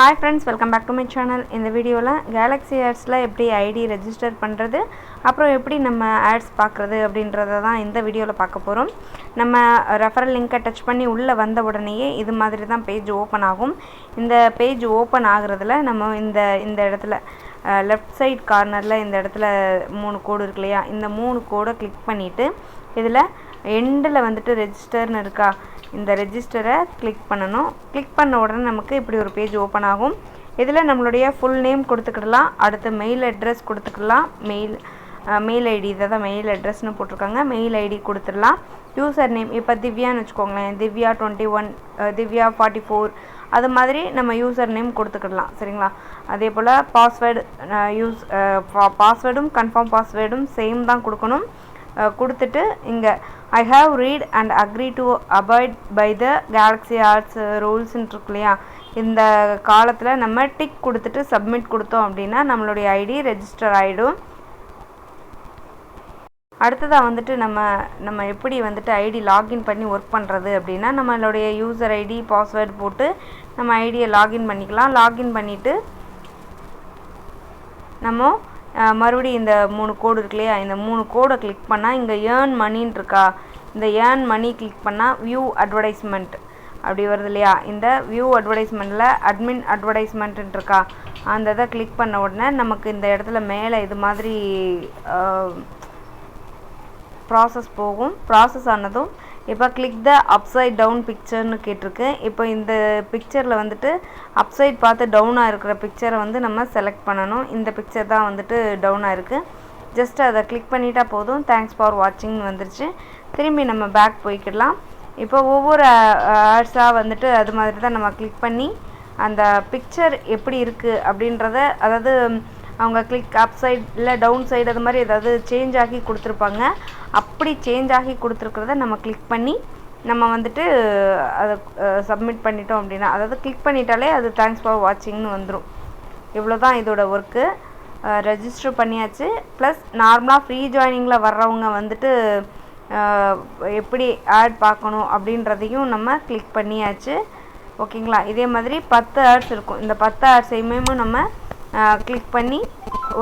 Hi friends, welcome back to my channel. In the video la Galaxy Ads la எப்படி ID register பண்றது அப்புறம் எப்படி நம்ம ads பார்க்கிறது அப்படின்றத தான் இந்த வீடியோல பார்க்க போறோம். நம்ம ரெஃபரல் லிங்கை டச் பண்ணி உள்ள வந்த உடனேயே இது மாதிரி தான் பேஜ் ஓபன் ஆகும். இந்த பேஜ் ஓபன் ஆகுறதுல நம்ம இந்த இடத்துல லெஃப்ட் சைடு கார்னர்ல இந்த இடத்துல மூணு கோடு இருக்கு இல்லையா, இந்த மூணு கோடை கிளிக் பண்ணிட்டு இதில் எண்டில் வந்துட்டு ரெஜிஸ்டர்னு இருக்கா, இந்த ரெஜிஸ்டரை கிளிக் பண்ணணும். கிளிக் பண்ண உடனே நமக்கு இப்படி ஒரு பேஜ் ஓப்பன் ஆகும். இதில் நம்மளுடைய ஃபுல் நேம் கொடுத்துக்கிடலாம், அடுத்து மெயில் அட்ரஸ் கொடுத்துக்கலாம், மெயில் ஐடி இதை தான் மெயில் அட்ரஸ்னு போட்டிருக்காங்க, மெயில் ஐடி கொடுத்துடலாம். யூசர் நேம் இப்போ திவ்யான்னு வச்சுக்கோங்களேன், திவ்யா 21, திவ்யா 44 அது மாதிரி நம்ம யூசர் நேம் கொடுத்துக்கிடலாம். சரிங்களா? அதே போல் பாஸ்வேர்டு பாஸ்வேர்டும் கன்ஃபார்ம் பாஸ்வேர்டும் சேம் தான் கொடுக்கணும். கொடுத்துட்டு இங்கே I have read and agree to abide by the Galaxy Arts ரூல்ஸ்ன்னு இருக்கு இல்லையா, இந்த காலத்தில் நம்ம டிக் கொடுத்துட்டு சப்மிட் கொடுத்தோம் அப்படின்னா நம்மளுடைய ஐடி ரெஜிஸ்டர் ஆகிடும். அடுத்ததாக வந்துட்டு நம்ம எப்படி வந்துட்டு ஐடி லாகின் பண்ணி ஒர்க் பண்ணுறது அப்படின்னா, நம்மளுடைய யூசர் ஐடி பாஸ்வேர்டு போட்டு நம்ம ஐடியை லாகின் பண்ணிக்கலாம். லாகின் பண்ணிவிட்டு நம்ம மறுபடியும் இந்த மூணு கோடு இருக்கு இல்லையா, இந்த மூணு கோடை கிளிக் பண்ணால் இங்கே ஏர்ன் மணின்னு இருக்கா, இந்த ஏர்ன் மணி கிளிக் பண்ணால் வியூ அட்வர்டைஸ்மெண்ட் அப்படி வருது இல்லையா, இந்த வியூ அட்வர்டைஸ்மெண்ட்டில் அட்மின் அட்வர்டைஸ்மெண்ட்டுன்னு இருக்கா, அந்த இதை கிளிக் பண்ண உடனே நமக்கு இந்த இடத்துல மேலே இது மாதிரி ப்ராசஸ் போகும். ப்ராசஸ் ஆனதும் இப்போ கிளிக் த அப்சைட் டவுன் பிக்சர்னு கேட்டிருக்கு. இப்போ இந்த பிக்சரில் வந்துட்டு அப்சைட் பார்த்து டவுனாக இருக்கிற பிக்சரை வந்து நம்ம செலக்ட் பண்ணணும். இந்த பிக்சர் தான் வந்துட்டு டவுனாக இருக்குது. ஜஸ்ட் அதை கிளிக் பண்ணிட்டா போதும். தேங்க்ஸ் ஃபார் வாட்சிங்னு வந்துருச்சு. திரும்பி நம்ம பேக் போய்க்கிடலாம். இப்போ ஒவ்வொரு ஆட்ஸாக வந்துட்டு அது மாதிரி தான் நம்ம கிளிக் பண்ணி அந்த பிக்சர் எப்படி இருக்குது அப்படின்றத, அதாவது அவங்க கிளிக் அப் சைட் இல்லை டவுன் சைடு அது மாதிரி ஏதாவது சேஞ்ச் ஆகி கொடுத்துருப்பாங்க. அப்படி சேஞ்ச் ஆகி கொடுத்துருக்கிறத நம்ம கிளிக் பண்ணி நம்ம வந்துட்டு அதை சப்மிட் பண்ணிட்டோம் அப்படின்னா, அதாவது கிளிக் பண்ணிட்டாலே அது தேங்க்ஸ் ஃபார் வாட்சிங்னு வந்துடும். இவ்வளோ தான் இதோட ஒர்க்கு. ரெஜிஸ்டர் பண்ணியாச்சு. ப்ளஸ் நார்மலாக ஃப்ரீ ஜாயினிங்கில் வர்றவங்க வந்துட்டு எப்படி ஆட் பார்க்கணும் அப்படின்றதையும் நம்ம கிளிக் பண்ணியாச்சு. ஓகேங்களா? இதே மாதிரி 10 ஆட்ஸ் இருக்கும். இந்த 10 ஆட்ஸையுமே நம்ம கிளிக் பண்ணி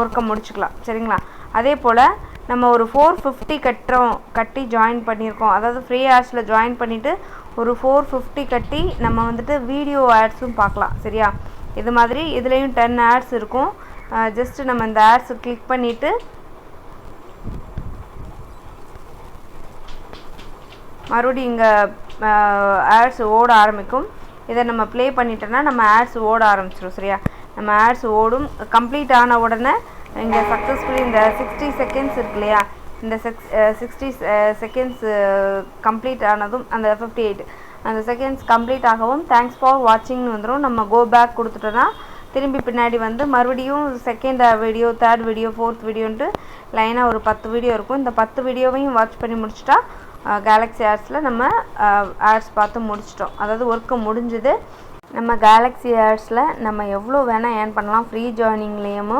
ஒர்க்கை முடிச்சுக்கலாம். சரிங்களா? அதே போல் நம்ம ஒரு 450 கட்டி ஜாயின் பண்ணியிருக்கோம். அதாவது ஃப்ரீ ஆட்ஸில் ஜாயின் பண்ணிவிட்டு ஒரு 450 கட்டி நம்ம வந்துட்டு வீடியோ ஆட்ஸும் பார்க்கலாம். சரியா? இது மாதிரி இதுலேயும் 10 ஆட்ஸ் இருக்கும். ஜஸ்ட்டு நம்ம இந்த ஆட்ஸை கிளிக் பண்ணிவிட்டு மறுபடியும் இங்கே ஆட்ஸ் ஓட ஆரம்பிக்கும். இதை நம்ம ப்ளே பண்ணிட்டோன்னா நம்ம ஆட்ஸ் ஓட ஆரம்பிச்சிடும். சரியா? நம்ம ஆட்ஸ் ஓடும். கம்ப்ளீட் ஆன உடனே இங்கே சக்ஸஸ்ஃபுல்லி இந்த 60 செகண்ட்ஸ் இருக்கு இல்லையா, இந்த 60 செகண்ட்ஸ் கம்ப்ளீட் ஆனதும் அந்த 58 அந்த செகண்ட்ஸ் கம்ப்ளீட் ஆகவும் தேங்க்ஸ் ஃபார் வாட்சிங்னு வந்துடும். நம்ம கோ பேக் கொடுத்துட்டோன்னா திரும்பி பின்னாடி வந்து மறுபடியும் second video, third video, fourth வீடியோன்ட்டு லைனாக ஒரு 10 வீடியோ இருக்கும். இந்த 10 வீடியோவையும் வாட்ச் பண்ணி முடிச்சிட்டா கேலக்ஸி ஆட்ஸில் நம்ம ஆட்ஸ் பார்த்து முடிச்சிட்டோம். அதாவது ஒர்க்கு முடிஞ்சுது. நம்ம கேலக்ஸி ஆட்ஸில் நம்ம எவ்வளோ வேணால் ஏர்ன் பண்ணலாம். ஃப்ரீ ஜாயினிங்லேயும்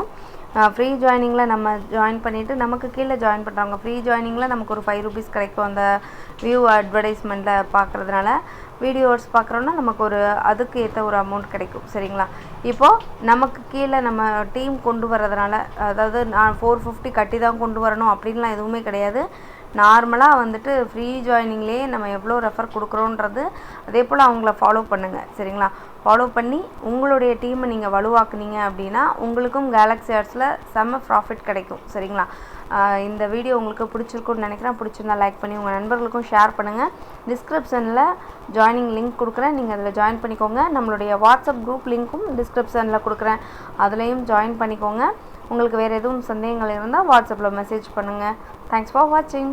ஃப்ரீ ஜாயினிங்கில் நம்ம ஜாயின் பண்ணிவிட்டு நமக்கு கீழே ஜாயின் பண்ணுறாங்க. ஃப்ரீ ஜாயினிங்கில் நமக்கு ஒரு 5 ரூபீஸ் கிடைக்கும். அந்த வியூ அட்வர்டைஸ்மெண்ட்டில் பார்க்குறதுனால வீடியோஸ் பார்க்குறோன்னா நமக்கு ஒரு அதுக்கு ஏற்ற ஒரு அமௌண்ட் கிடைக்கும். சரிங்களா? இப்போது நமக்கு கீழே நம்ம டீம் கொண்டு வர்றதுனால, அதாவது நான் 450 கட்டி தான் கொண்டு வரணும் அப்படின்லாம் எதுவுமே கிடையாது. நார்மலாக வந்துட்டு ஃப்ரீ ஜாயினிங்லேயே நம்ம எவ்வளோ ரெஃபர் கொடுக்குறோன்றது அதே போல் அவங்கள ஃபாலோ பண்ணுங்கள். சரிங்களா? ஃபாலோ பண்ணி உங்களுடைய டீமை நீங்கள் வலுவாக்குனீங்க அப்படின்னா உங்களுக்கும் கேலக்ஸி ஆட்ஸில் செம்ம ப்ராஃபிட் கிடைக்கும். சரிங்களா? இந்த வீடியோ உங்களுக்கு பிடிச்சிருக்குன்னு நினைக்கிறேன். பிடிச்சிருந்தா லைக் பண்ணி உங்கள் நண்பர்களுக்கும் ஷேர் பண்ணுங்கள். டிஸ்கிரிப்ஷனில் ஜாயினிங் லிங்க் கொடுக்குறேன், நீங்கள் அதில் ஜாயின் பண்ணிக்கோங்க. நம்மளுடைய வாட்ஸ்அப் குரூப் லிங்க்கும் டிஸ்கிரிப்ஷனில் கொடுக்குறேன், அதுலேயும் ஜாயின் பண்ணிக்கோங்க. உங்களுக்கு வேறு எதுவும் சந்தேகங்கள் இருந்தால் வாட்ஸ்அப்பில் மெசேஜ் பண்ணுங்கள். தேங்க்ஸ் ஃபார் வாட்சிங்.